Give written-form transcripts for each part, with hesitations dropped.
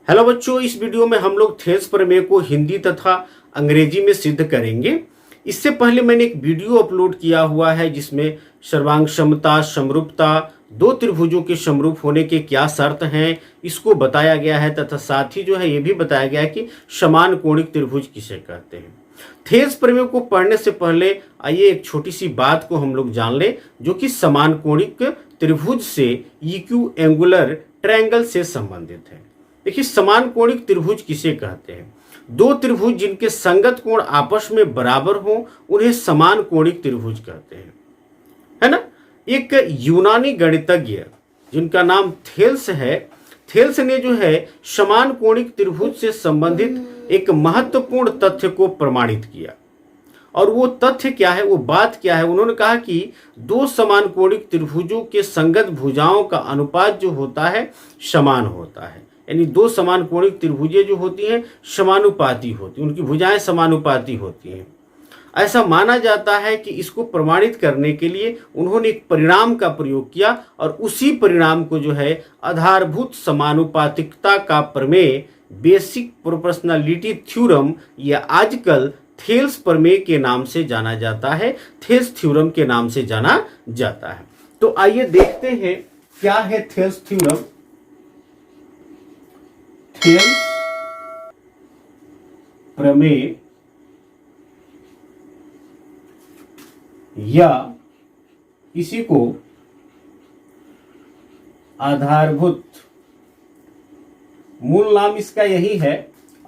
Hello बच्चों, इस video में हम लोग थेल्स प्रमेय को हिंदी तथा अंग्रेजी में सिद्ध करेंगे। इससे पहले मैंने एक वीडियो अपलोड किया हुआ है जिसमें सर्वांग समता, समरूपता, दो त्रिभुजों के समरूप होने के क्या शर्त हैं इसको बताया गया है तथा साथ ही जो है ये भी बताया गया है कि समान कोणिक त्रिभुज किसे कहते हैं। थेल्स प्रमेय को पढ़ने से पहले आइए एक छोटी सी बात को हम लोग जान लें जो कि समान कोणिक त्रिभुज से इक्यू एंगुलर ट्रायंगल से संबंधित है। देखिए, समान कोणिक त्रिभुज किसे कहते हैं? दो त्रिभुज जिनके संगत कोण आपस में बराबर हो उन्हें समान कोणिक त्रिभुज कहते हैं, है ना। एक यूनानी गणितज्ञ जिनका नाम थेल्स है, थेल्स ने जो है समान कोणिक त्रिभुज से संबंधित एक महत्वपूर्ण तथ्य को प्रमाणित किया। और वो तथ्य क्या है, वो बात क्या है? उन्होंने कहा कि दो समान कोणिक त्रिभुजों के संगत भुजाओं का अनुपात जो होता है समान होता है। यानी दो समान कोणिक त्रिभुजें जो होती हैं समानुपाती होती हैं, उनकी भुजाएं समानुपाती होती हैं। ऐसा माना जाता है कि इसको प्रमाणित करने के लिए उन्होंने एक परिणाम का प्रयोग किया और उसी परिणाम को जो है आधारभूत समानुपातिकता का प्रमेय, बेसिक प्रोपोर्शनलिटी थ्योरम, या आजकल थेल्स प्रमेय के नाम से जाना जाता है, थेल्स थ्योरम के नाम से जाना जाता है। तो आइए देखते हैं क्या है थेल्स थ्योरम। थेल्स प्रमेय या इसी को आधारभूत, मूल नाम इसका यही है,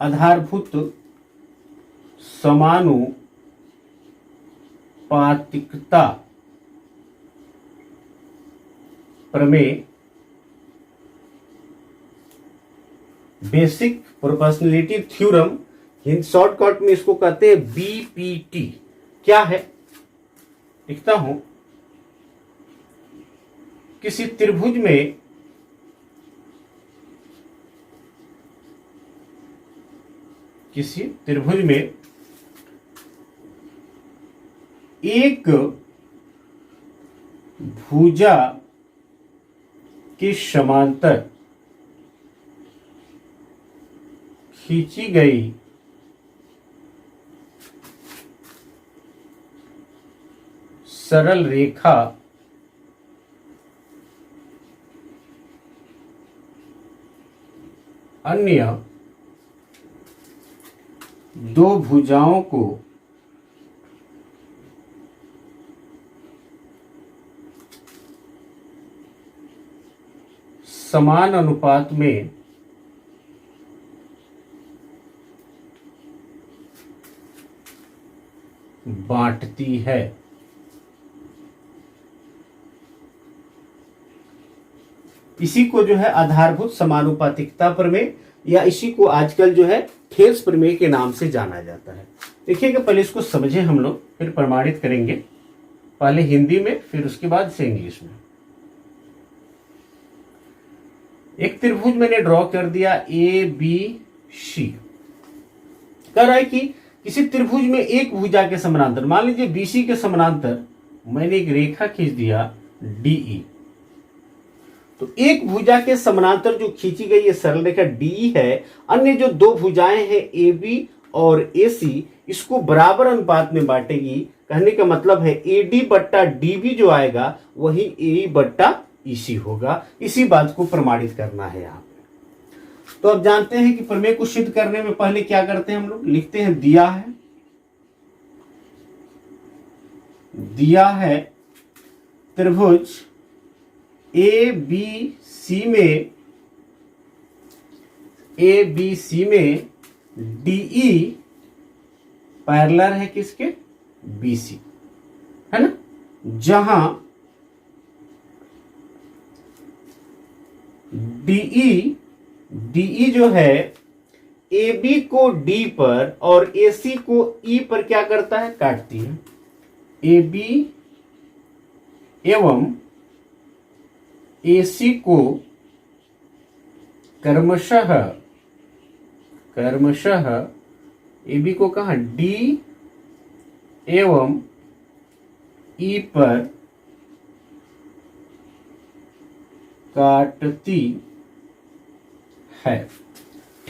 आधारभूत समानुपातिकता प्रमेय, बेसिक प्रोपोर्शनलिटी थ्योरम, शॉर्टकट में इसको कहते हैं बीपीटी। क्या है लिखता हूं, किसी त्रिभुज में एक भुजा के समांतर खींची गई सरल रेखा अन्य दो भुजाओं को समान अनुपात में बांटती है। इसी को जो है आधारभूत समानुपातिकता प्रमेय या इसी को आजकल जो है थेल्स प्रमेय के नाम से जाना जाता है। देखिएगा, पहले इसको समझें हम लोग, फिर प्रमाणित करेंगे, पहले हिंदी में फिर उसके बाद से इंग्लिश में। एक त्रिभुज मैंने ड्रॉ कर दिया ए बी सी। कह रहा है कि किसी त्रिभुज में एक भुजा के समानांतर, मान लीजिए बीसी के समानांतर मैंने एक रेखा खींच दिया डीई। तो एक भुजा के समानांतर जो खींची गई ये सरल रेखा डी है, अन्य जो दो भुजाएं हैं ए बी और ए सी, इसको बराबर अनुपात में बांटेगी। कहने का मतलब है ए डी बट्टा डी बी जो आएगा वही ए बट्टा ई सी होगा। इसी बात को प्रमाणित करना है यहाँ पे। तो अब जानते हैं कि प्रमेय को सिद्ध करने में पहले क्या करते हैं हम लोग, लिखते हैं दिया है त्रिभुज ए बी सी में डीई पैरेलल है किसके, बीसी, है ना। जहां डीई जो है ए बी को डी पर और ए सी को ई पर क्या करता है, काटती है। ए बी एवं ए सी को क्रमशः ए बी को कहा डी एवं ई पर काटती है।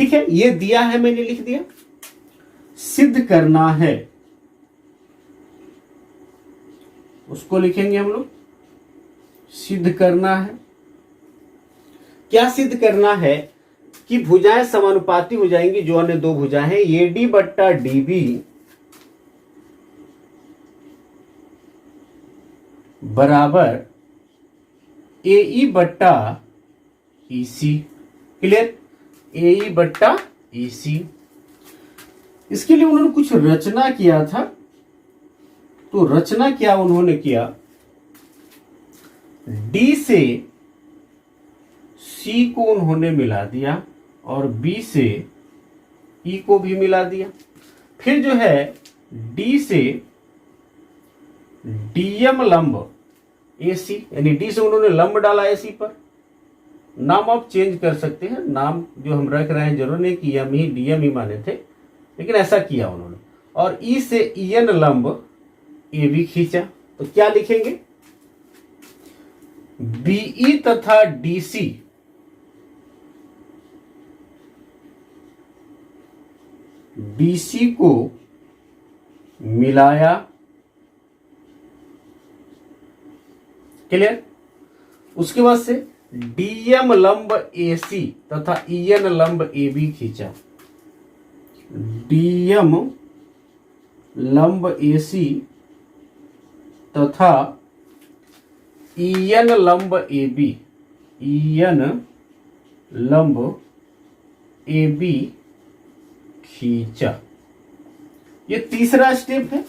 ठीक है, ये दिया है, मैंने लिख दिया। सिद्ध करना है, उसको लिखेंगे हम लोग सिद्ध करना है। क्या सिद्ध करना है कि भुजाएं समानुपाती हो जाएंगी, जो अन्य दो भुजाएं हैं एडी बट्टा डीबी बराबर एई बट्टा ईसी। क्लियर, एई बट्टा ईसी। इसके लिए उन्होंने कुछ रचना किया था। तो रचना क्या उन्होंने किया, डी से सी को उन्होंने मिला दिया और बी से ई को भी मिला दिया। फिर जो है डी से डीएम लंब एसी, यानी डी से उन्होंने लंब डाला एसी पर। नाम आप चेंज कर सकते हैं, नाम जो हम रख रहे हैं जरूर नहीं कि एम ही डीएम ही माने थे, लेकिन ऐसा किया उन्होंने। और ई से ईएन लंब ए भी खींचा। तो क्या लिखेंगे, बीई तथा डीसी डीसी को मिलाया। क्लियर, उसके बाद से डीएम लंब एसी तथा ईएन लंब ए बी खींचा। डीएम लंब एसी तथा ईएन लंब ए बी, ईएन लंब ए बी खींचा। ये तीसरा स्टेप है,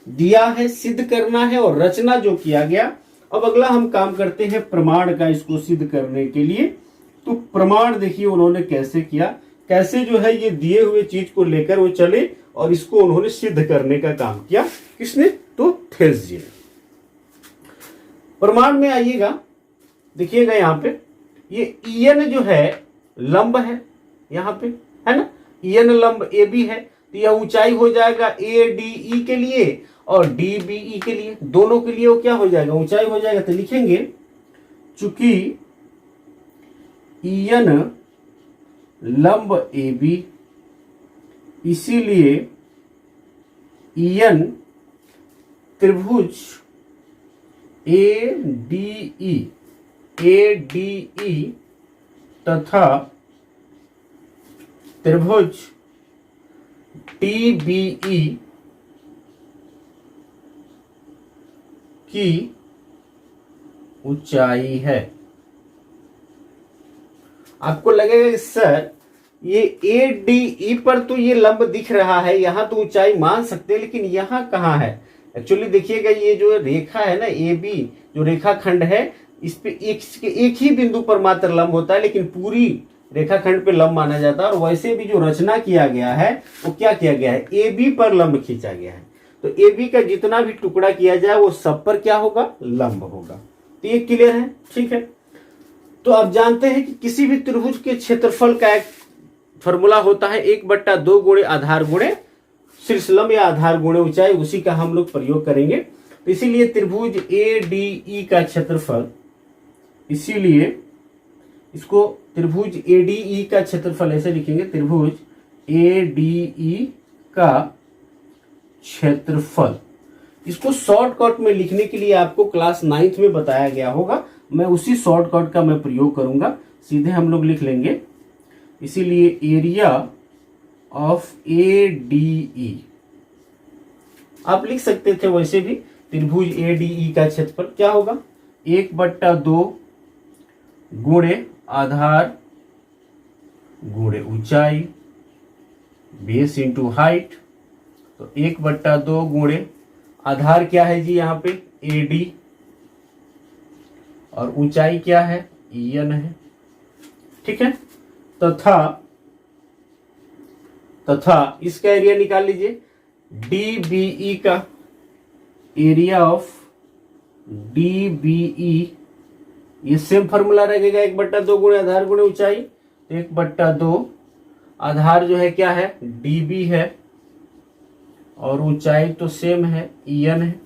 दिया है, सिद्ध करना है और रचना जो किया गया। अब अगला हम काम करते हैं प्रमाण का, इसको सिद्ध करने के लिए। तो प्रमाण देखिए उन्होंने कैसे किया, कैसे जो है ये दिए हुए चीज को लेकर वो चले और इसको उन्होंने सिद्ध करने का काम किया। किसने, तो थेल्स जी ने। प्रमाण में आइएगा, देखिएगा यहाँ पे ये ईएन जो है लंब है, यहाँ पे है ना, ईएन लंब ए बी है। तो यह ऊंचाई हो जाएगा ए डी ई के लिए और डी बी ई के लिए, दोनों के लिए वो क्या हो जाएगा, ऊंचाई हो जाएगा। तो लिखेंगे चूंकि ईएन लंब ए बी, इसीलिए ईएन त्रिभुज ए डी ई तथा त्रिभुज डी बी ई की ऊंचाई है। आपको लगेगा कि सर ये ए डी ई पर तो ये लंब दिख रहा है, यहां तो ऊंचाई मान सकते हैं, लेकिन यहां कहां है। एक्चुअली देखिएगा ये जो रेखा है ना ए बी, जो रेखाखंड है, इस पे एक ही बिंदु पर मात्र लंब होता है, लेकिन पूरी रेखाखंड पे लंब माना जाता है। और वैसे भी जो रचना किया गया है वो क्या किया गया है, ए बी पर लंब खींचा गया है। तो ए बी का जितना भी टुकड़ा किया जाए वो सब पर क्या होगा, लंब होगा। तो ये क्लियर है, ठीक है। तो आप जानते हैं कि किसी भी त्रिभुज के क्षेत्रफल का एक फॉर्मूला होता है 1/2 गुणे आधार गुणे शीर्ष लंब या आधार गुणे ऊंचाई, उसी का हम लोग प्रयोग करेंगे। तो इसीलिए त्रिभुज ए डी ई का क्षेत्रफल, इसीलिए इसको त्रिभुज ए डी ई का क्षेत्रफल ऐसे लिखेंगे, त्रिभुज ए डी ई का क्षेत्रफल। इसको शॉर्टकट में लिखने के लिए आपको क्लास 9th में बताया गया होगा, मैं उसी शॉर्टकट का मैं प्रयोग करूंगा। सीधे हम लोग लिख लेंगे, इसीलिए area of A D E आप लिख सकते थे वैसे भी। त्रिभुज ए डी ई का क्षेत्रफल क्या होगा, 1/2 गुणे आधार गुणे ऊंचाई, बेस इंटू हाइट। तो 1/2 गुणे आधार क्या है जी यहाँ पे ए डी, और ऊंचाई क्या है ईएन है, ठीक है। तथा इसका एरिया निकाल लीजिए, डी बी ई का area of D B E, ये सेम फॉर्मूला रहेगा 1/2 गुणे आधार गुणे ऊंचाई। 1/2 आधार जो है क्या है डी बी है और ऊंचाई तो सेम है ईएन है।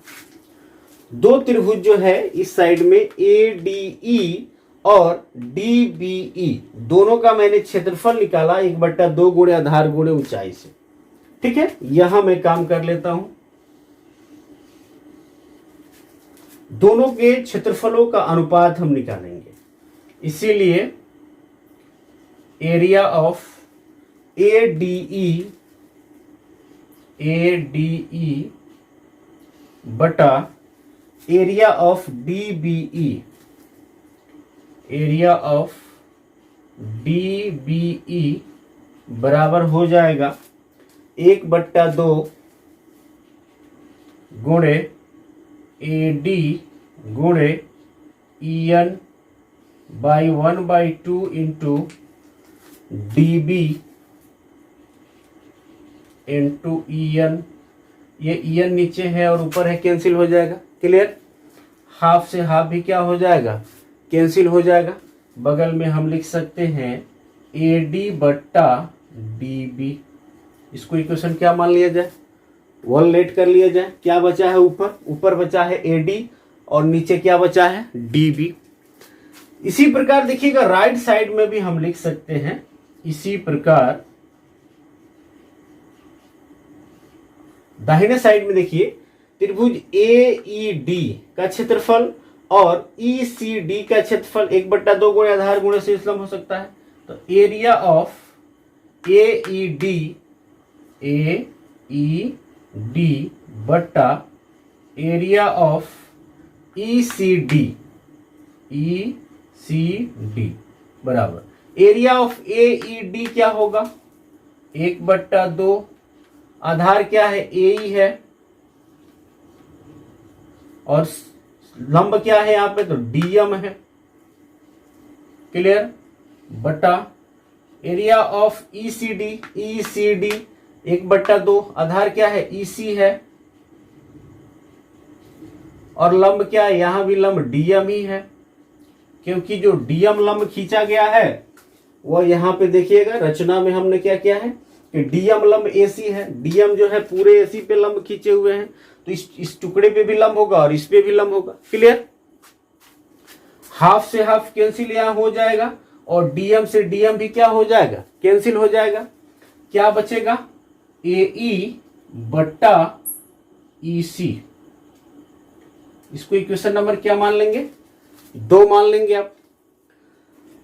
दो त्रिभुज जो है इस साइड में ए डी ई और DBE दोनों का मैंने क्षेत्रफल निकाला 1/2 गुणे आधार गुणे ऊंचाई से। ठीक है, यहां मैं काम कर लेता हूं। दोनों के क्षेत्रफलों का अनुपात हम निकालेंगे, इसीलिए एरिया ऑफ ADE बटा एरिया ऑफ DBE बराबर हो जाएगा 1/2 गुणे AD गुणे EN by 1/2 into DB into EN। ये EN नीचे है और ऊपर है, कैंसिल हो जाएगा। क्लियर, हाफ से हाफ भी क्या हो जाएगा, कैंसिल हो जाएगा। बगल में हम लिख सकते हैं AD बट्टा DB। इसको इक्वेशन क्या मान लिया जाए, 1 लेट कर लिया जाए। क्या बचा है, ऊपर बचा है AD और नीचे क्या बचा है, DB। इसी प्रकार देखिएगा राइट साइड में भी हम लिख सकते हैं इसी प्रकार। दाहिने साइड में देखिए त्रिभुज AED का क्षेत्रफल और ECD का क्षेत्रफल 1/2 गुणे आधार गुणे शीर्ष लंब हो सकता है। तो एरिया ऑफ AED बट्टा एरिया ऑफ ECD बराबर एरिया ऑफ AED क्या होगा, 1/2। आधार क्या है, AE है और लंब क्या है यहां पे, तो DM है। क्लियर, बटा एरिया ऑफ ECD 1/2। आधार क्या है, EC है और लंब क्या है, यहां भी लंब DM ही है, क्योंकि जो DM लंब खींचा गया है वो यहां पे देखिएगा रचना में हमने क्या किया है कि DM लंब AC है। DM जो है पूरे AC पे लंब खींचे हुए हैं, तो इस टुकड़े पे भी लंब होगा और इस पे भी लंब होगा। क्लियर, हाफ से हाफ कैंसिल यहां हो जाएगा और DM से DM भी क्या हो जाएगा, कैंसिल हो जाएगा। क्या बचेगा, AE बट्टा EC। इसको इक्वेशन नंबर क्या मान लेंगे, 2 मान लेंगे आप।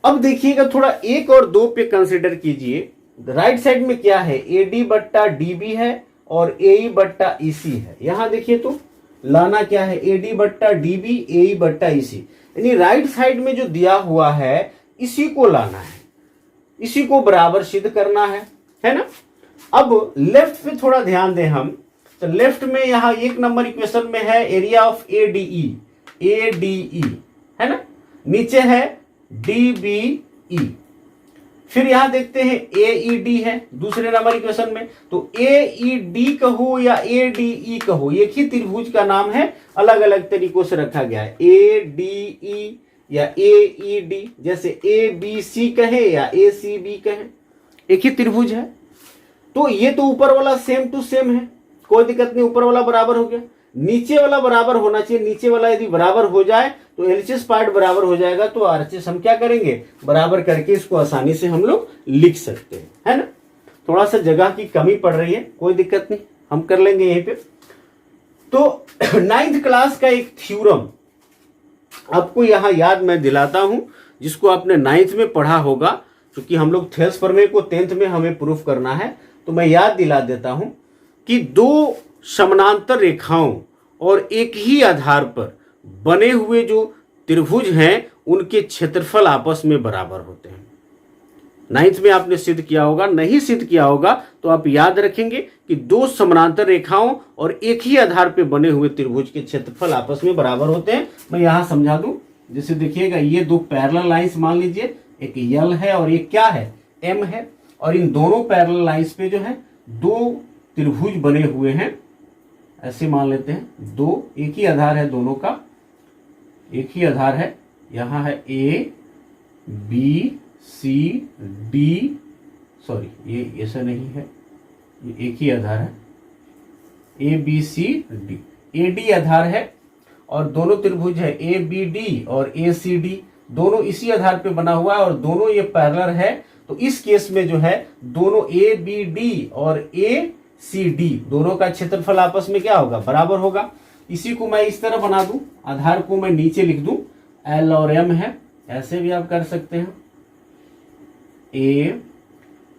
अब देखिएगा थोड़ा 1 और 2 पे कंसिडर कीजिए। राइट साइड में क्या है, AD बट्टा DB है और AE बट्टा EC है। यहां देखिए तो लाना क्या है, AD बट्टा DB AE बट्टा EC, यानी राइट साइड में जो दिया हुआ है इसी को लाना है, इसी को बराबर सिद्ध करना है ना। अब लेफ्ट पे थोड़ा ध्यान दें हम, तो लेफ्ट में यहां 1 नंबर इक्वेशन में है एरिया ऑफ ADE है ना, नीचे है DBE। फिर यहां देखते हैं AED है दूसरे नंबर इक्वेशन में, तो AED कहो या ADE कहो, एक ही त्रिभुज का नाम है, अलग अलग तरीकों से रखा गया है। ADE या AED, जैसे ABC कहे या ACB कहे, एक ही त्रिभुज है। तो ये तो ऊपर वाला सेम टू सेम है, कोई दिक्कत नहीं, ऊपर वाला बराबर हो गया। नीचे वाला बराबर होना चाहिए, नीचे वाला यदि बराबर हो जाए तो LHS पार्ट बराबर हो जाएगा, तो RHS हम क्या करेंगे, बराबर करके इसको आसानी से हम लोग लिख सकते हैं, है ना। थोड़ा सा जगह की कमी पड़ रही है, कोई दिक्कत नहीं, हम कर लेंगे यहीं पे। तो 9th क्लास का एक थ्योरम आपको यहां याद मैं दिलाता हूं, जिसको आपने 9th में पढ़ा होगा, क्योंकि हम लोग थेल्स प्रमेय को 10th में हमें प्रूफ करना है, तो मैं याद दिला देता हूं कि 2 समानांतर रेखाओं और एक ही आधार पर बने हुए जो त्रिभुज हैं उनके क्षेत्रफल आपस में बराबर होते हैं। 9th में आपने सिद्ध किया होगा, नहीं सिद्ध किया होगा तो आप याद रखेंगे कि 2 समानांतर रेखाओं और एक ही आधार पर बने हुए त्रिभुज के क्षेत्रफल आपस में बराबर होते हैं। मैं यहां समझा दूं, जैसे देखिएगा ये 2 पैरेलल लाइंस मान लीजिए, एक L है और एक क्या है, M है, और इन दोनों पैरेलल लाइंस पे जो है 2 त्रिभुज बने हुए हैं, ऐसे मान लेते हैं। 2 एक ही आधार है, दोनों का एक ही आधार है, यहां है ABCD, सॉरी ये ऐसा नहीं है, ये एक ही आधार है, ABCD, AD आधार है और दोनों त्रिभुज है ABD और ACD, दोनों इसी आधार पे बना हुआ है और दोनों ये पैरेलल है, तो इस केस में जो है दोनों ए बी डी और ए सी डी दोनों का क्षेत्रफल आपस में क्या होगा, बराबर होगा। इसी को मैं इस तरह बना दूं, आधार को मैं नीचे लिख दूं, एल और एम है, ऐसे भी आप कर सकते हैं, ए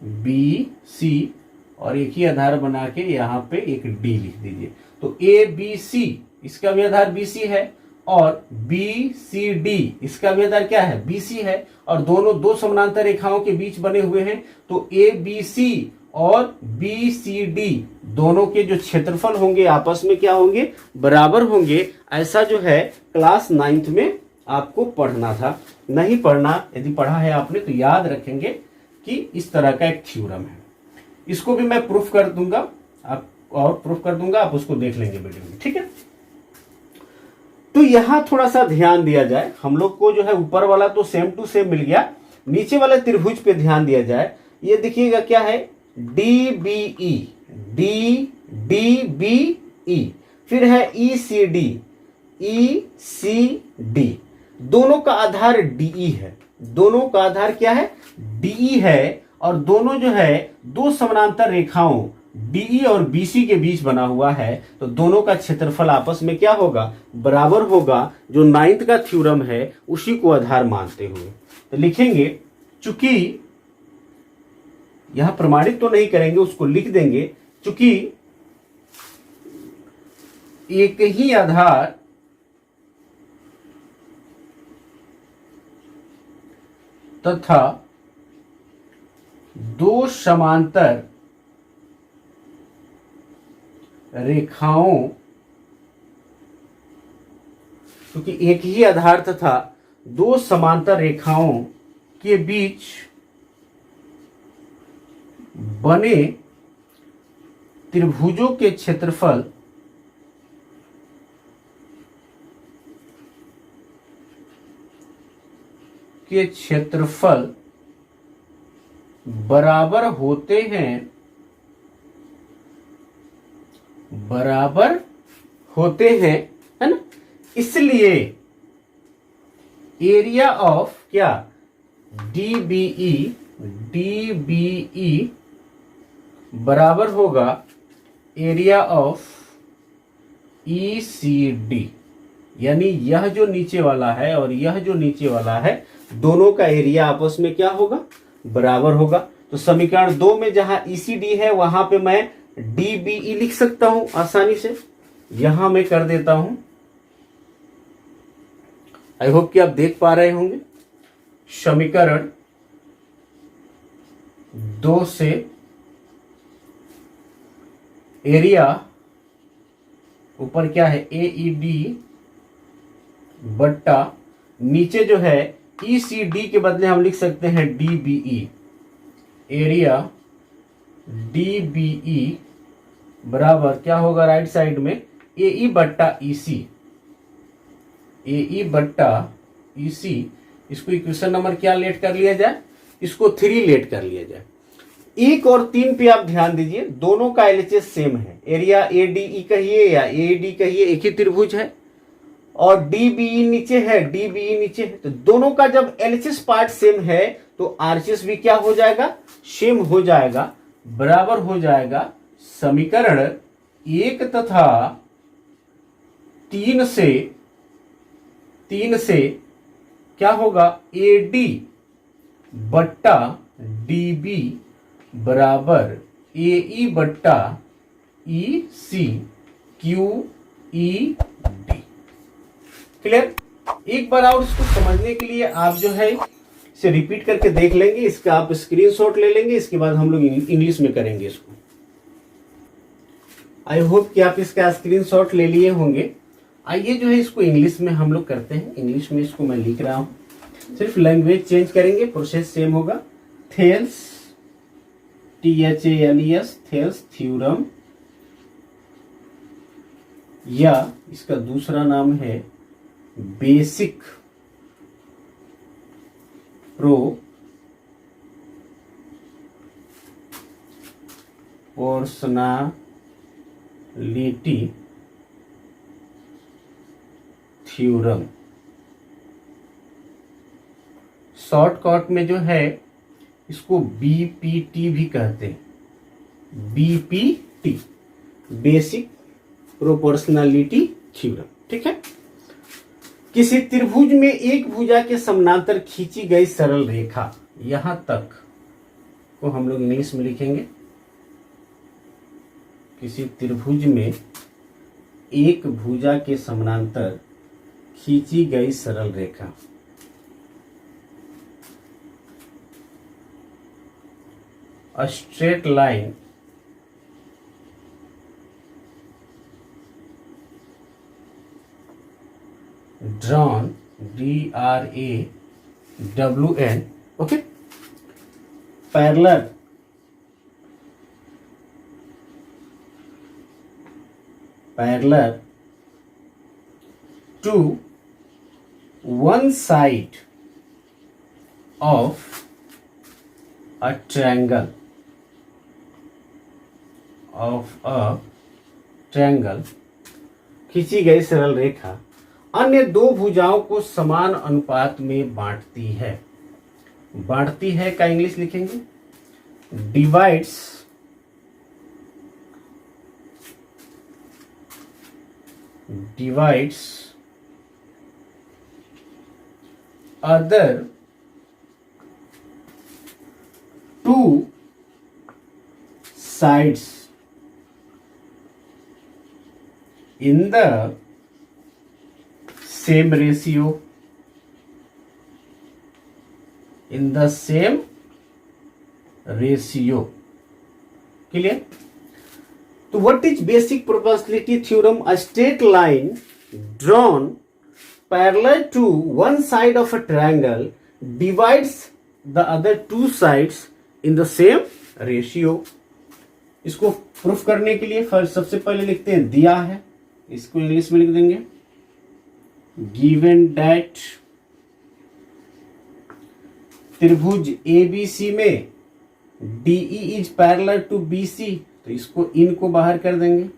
बी सी और एक ही आधार बना के यहाँ पे एक डी लिख दीजिए। तो ए बी सी इसका भी आधार बी सी है और बी सी डी इसका भी आधार क्या है, बी सी है, और दोनों दो समानांतर रेखाओं के बीच बने हुए हैं, तो ए बी सी और बी सी डी दोनों के जो क्षेत्रफल होंगे आपस में क्या होंगे, बराबर होंगे। ऐसा जो है क्लास 9th में आपको पढ़ना था। नहीं पढ़ना, यदि पढ़ा है आपने तो याद रखेंगे कि इस तरह का एक थ्योरम है। इसको भी मैं प्रूफ कर दूंगा, आप उसको देख लेंगे वीडियो में, ठीक है। तो यहां थोड़ा सा ध्यान दिया जाए, हम लोग को जो है ऊपर वाला तो सेम टू सेम मिल गया, नीचे वाले त्रिभुज पे ध्यान दिया जाए। ये देखिएगा क्या है, D B E, D D B E, फिर है ई सी डी, ई सी डी, दोनों का आधार डीई है, दोनों का आधार क्या है, डीई है, और दोनों जो है दो समानांतर रेखाओं डीई और बीसी के बीच बना हुआ है, तो दोनों का क्षेत्रफल आपस में क्या होगा, बराबर होगा। जो 9th का थ्योरम है उसी को आधार मानते हुए तो लिखेंगे, चूंकि यहां प्रमाणित तो नहीं करेंगे, उसको लिख देंगे, चूंकि एक ही आधार तथा दो समांतर रेखाओं, क्योंकि एक ही आधार तथा दो समांतर रेखाओं के बीच बने त्रिभुजों के क्षेत्रफल बराबर होते हैं, है ना। इसलिए एरिया ऑफ क्या, डीबीई बराबर होगा एरिया ऑफ ईसीडी, यानी यह जो नीचे वाला है और यह जो नीचे वाला है, दोनों का एरिया आपस में क्या होगा, बराबर होगा। तो समीकरण 2 में जहां ईसीडी है वहां पे मैं डीबीई लिख सकता हूं आसानी से, यहां मैं कर देता हूं। आई होप कि आप देख पा रहे होंगे। समीकरण 2 से एरिया ऊपर क्या है, AED बट्टा नीचे जो है ECD के बदले हम लिख सकते हैं DBE, एरिया DBE बराबर क्या होगा, राइट साइड में AE बट्टा EC, AE बट्टा EC। इसको इक्वेशन नंबर क्या लेट कर लिया जाए, इसको 3 लेट कर लिया जाए। 1 और 3 पे आप ध्यान दीजिए, दोनों का LHS सेम है, एरिया ADE कहिए या AD कहिए, एक ही त्रिभुज है, और DBE नीचे है, DBE नीचे है, तो दोनों का जब LHS पार्ट सेम है तो RHS भी क्या हो जाएगा, सेम हो जाएगा, बराबर हो जाएगा। समीकरण 1 तथा 3 से क्या होगा, AD बट्टा DB बराबर AE बट्टा EC QED। क्लियर। एक बार और इसको समझने के लिए आप जो है इसे रिपीट करके देख लेंगे, इसका आप स्क्रीनशॉट ले लेंगे, इसके बाद हम लोग इंग्लिश में करेंगे इसको। आई होप कि आप इसका स्क्रीनशॉट ले लिए होंगे। आइए जो है इसको इंग्लिश में हम लोग करते हैं। इंग्लिश में इसको मैं लिख रहा हूं, सिर्फ लैंग्वेज चेंज करेंगे, प्रोसेस सेम होगा। थेल्स THALES थेल्स थ्योरम, या इसका दूसरा नाम है बेसिक प्रोपोर्शनैलिटी थ्योरम। शॉर्टकट में जो है इसको बीपीटी भी कहते हैं, बीपीटी, बेसिक प्रोपोर्शनलिटी थ्योरम। ठीक है। किसी त्रिभुज में एक भुजा के समानांतर खींची गई सरल रेखा, यहां तक को हम लोग इंग्लिश में लिखेंगे, किसी त्रिभुज में एक भुजा के समानांतर खींची गई सरल रेखा, a straight line drawn, DRAWN, okay, parallel to one side of a triangle, खींची गई सरल रेखा अन्य दो भुजाओं को समान अनुपात में बांटती है। बांटती है का इंग्लिश लिखेंगे, divides other two sides in the same ratio, clear? So what is basic proportionality theorem? A straight line drawn parallel to one side of a triangle divides the other two sides in the same ratio. इसको proof करने के लिए first सबसे पहले लिखते हैं दिया है, इसको इंग्लिश में लिख देंगे, गिवन दैट त्रिभुज ABC में DE is parallel to BC, तो इसको इन को बाहर कर देंगे,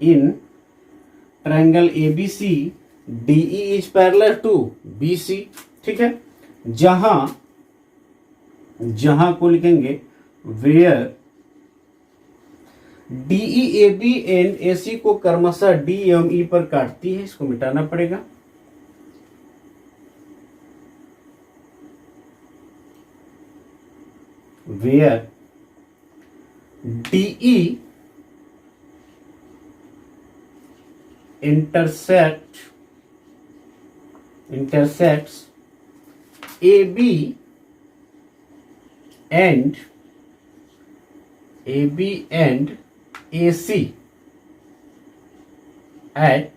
in triangle ABC DE is parallel to BC। ठीक है। जहां को लिखेंगे where DE AB and AC को क्रमशः DME पर काटती है, इसको मिटाना पड़ेगा, where DE intersects AB and AC at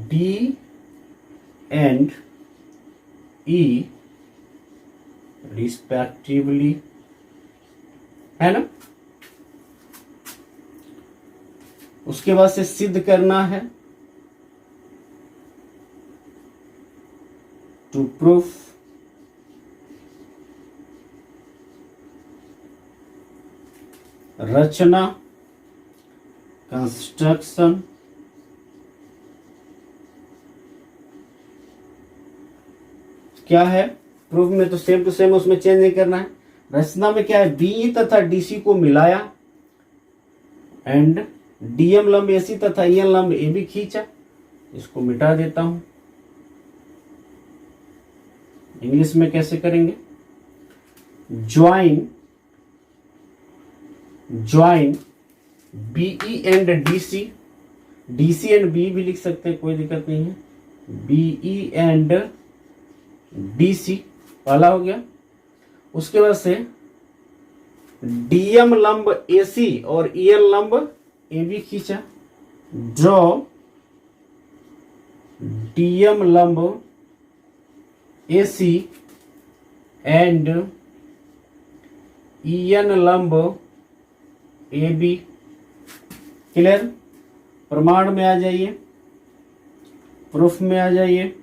D and E respectively, है ना। उसके बाद से सिद्ध करना है, टू प्रूफ रचना, कंस्ट्रक्शन, क्या है प्रूफ में तो सेम टू सेम, उसमें चेंज नहीं करना है। रचना में क्या है, BE तथा DC को मिलाया एंड DM लंब AC तथा EN लंब AB खींचा, इसको मिटा देता हूं। इंग्लिश में कैसे करेंगे, join BE and DC and B भी लिख सकते हैं, कोई दिक्कत नहीं है, BE एंड DC पहला हो गया। उसके बाद से DM लंब AC और EN लंब AB खींचा, ड्रॉ DM लंब AC एंड EN लंब AB, क्लियर। प्रमाण में आ जाइए, प्रूफ में आ जाइए,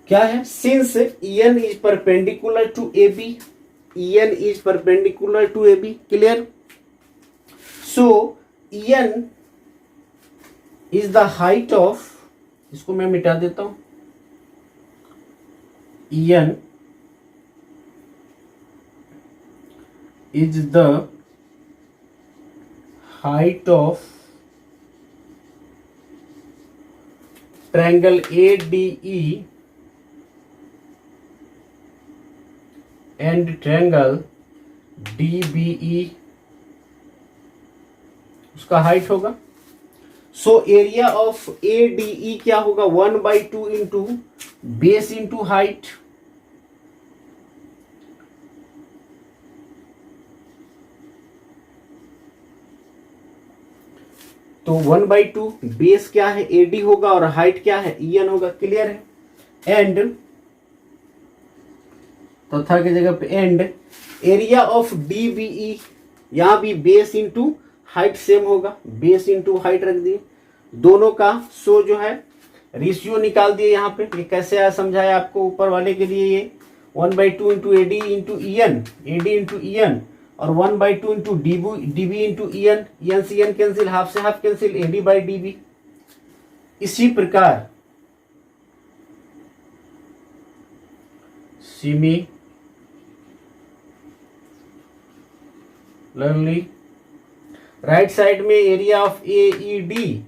क्या है, since EN is perpendicular to AB, EN is perpendicular to AB, clear. So EN is the height of इसको मैं मिटा देता हूं। En is the height of triangle ADE and triangle DBE, उसका हाइट होगा। सो एरिया ऑफ ADE क्या होगा, 1/2 into base into height. तो 1/2 बेस क्या है, AD होगा, और हाइट क्या है, EN होगा। क्लियर है। एंड तथा की जगह पे एंड एरिया ऑफ DBE, यहां भी बेस इंटू हाइट सेम होगा, बेस इंटू हाइट रख दिए दोनों का। सो जो है रेशियो निकाल दिए यहाँ पे। ये कैसे आया समझाया आपको ऊपर वाले के लिए। ये 1/2 into AD into EN, AD into EN, और 1/2 into DB into EN, EN से EN कैंसिल, हाफ से half cancel, AD by DB। इसी प्रकार सिमिलरली राइट साइड में area of AED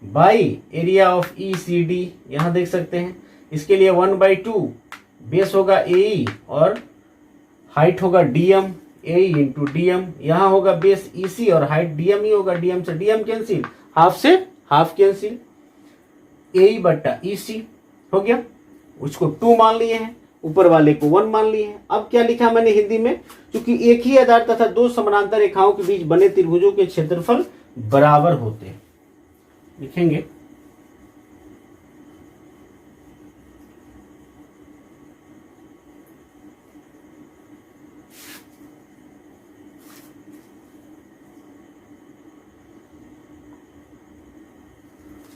by area of ECD, यहां देख सकते हैं। इसके लिए 1/2 बेस होगा AE और हाइट होगा DM, AE इंटू DM। यहां होगा बेस EC और हाइट DM ही होगा, DM से DM कैंसिल, हाफ से हाफ कैंसिल, AE बट्टा EC हो गया। उसको 2 मान लिए हैं, ऊपर वाले को 1 मान लिए हैं। अब क्या लिखा मैंने हिंदी में, क्योंकि एक ही आधार तथा दो समानांतर रेखाओं के बीच बने त्रिभुजों के क्षेत्रफल बराबर होते हैं। लिखेंगे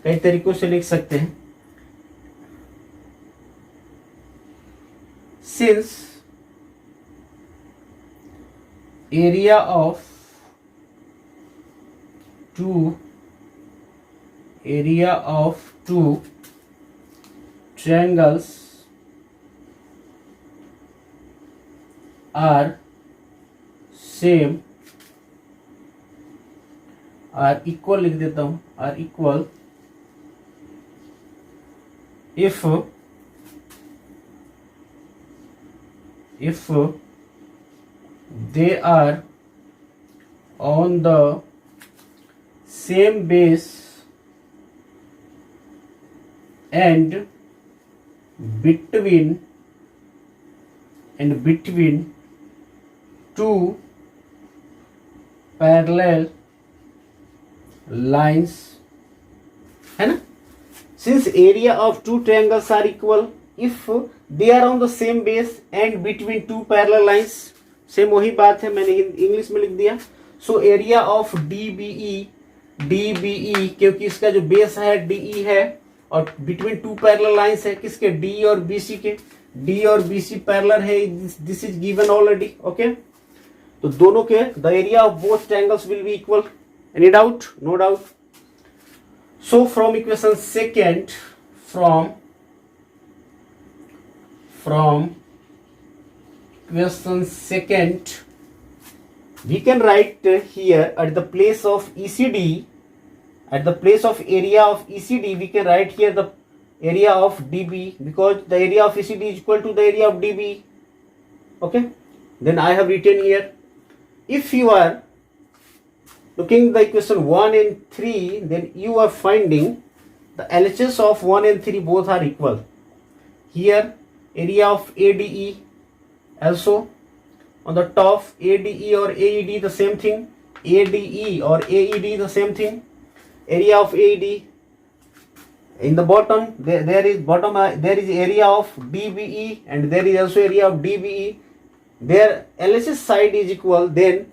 कई तरीकों से लिख सकते हैं। Since area of two triangles are same, are equal, लिख देता हूं, are equal if they are on the same base and between two parallel lines, है ना। Since area of two triangles are equal if they are on the same base and between two parallel lines, same वही बात है, मैंने English में लिख दिया। So area of DBE, क्योंकि इसका जो बेस है DE है और बिटवीन टू पैरेलल लाइंस है, किसके, D और BC के। D और BC पैरेलल है, this is given already. Okay, तो दोनों के the area of both triangles will be equal. Any doubt? No doubt. So from equation second, from question second, we can write here at the place of ECD, at the place of area of ECD, we can write here the area of DB, because the area of ECD is equal to the area of DB. Okay, then I have written here, if you are looking the equation 1 and 3, then you are finding the LHS of 1 and 3 both are equal. Here area of ADE also on the top, ADE or AED the same thing, ADE or AED the same thing. Area of AED in the bottom, there is area of DBE and there is also area of DBE. Their LHS side is equal, then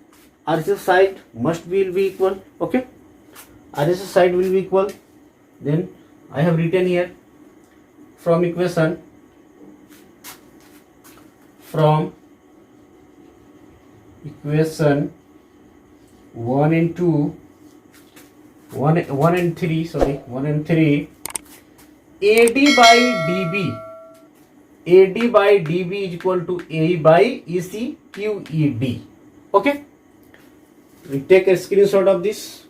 RHS side will be equal. Okay, RHS side will be equal. Then I have written here from equation 1 and 2, 1 and 3, AD by DB, AD by DB is equal to AE by EC QED. Okay, we take a screenshot of this.